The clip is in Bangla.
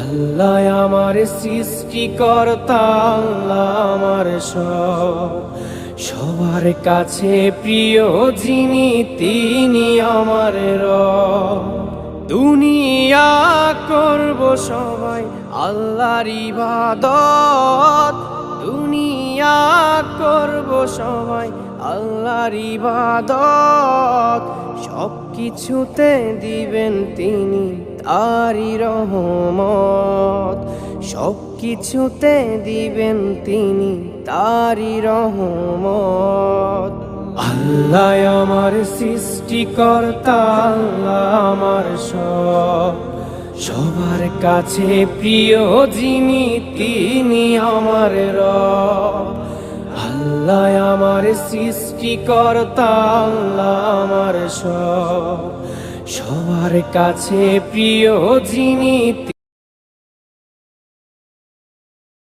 আল্লাহ আমার সৃষ্টিকর্তা, আল্লাহ আমার সবার কাছে প্রিয় যিনি তিনি আমার রব। দুনিয়া করব সবাই আল্লাহর ইবাদত, দুনিয়া করব সবাই আল্লাহর ইবাদত। সব কিছুতে দিবেন তিনি তারি রহমত, সব কিছুতে দিবেন তিনি তারি রহমত। আল্লাহ আমার সৃষ্টিকর্তা, আল্লাহ আমার সবার কাছে প্রিয় যিনি তিনি আমার রব। আল্লাহ আমার সৃষ্টিকর্তা, আল্লাহ আমার সবার কাছে প্রিয় যিনি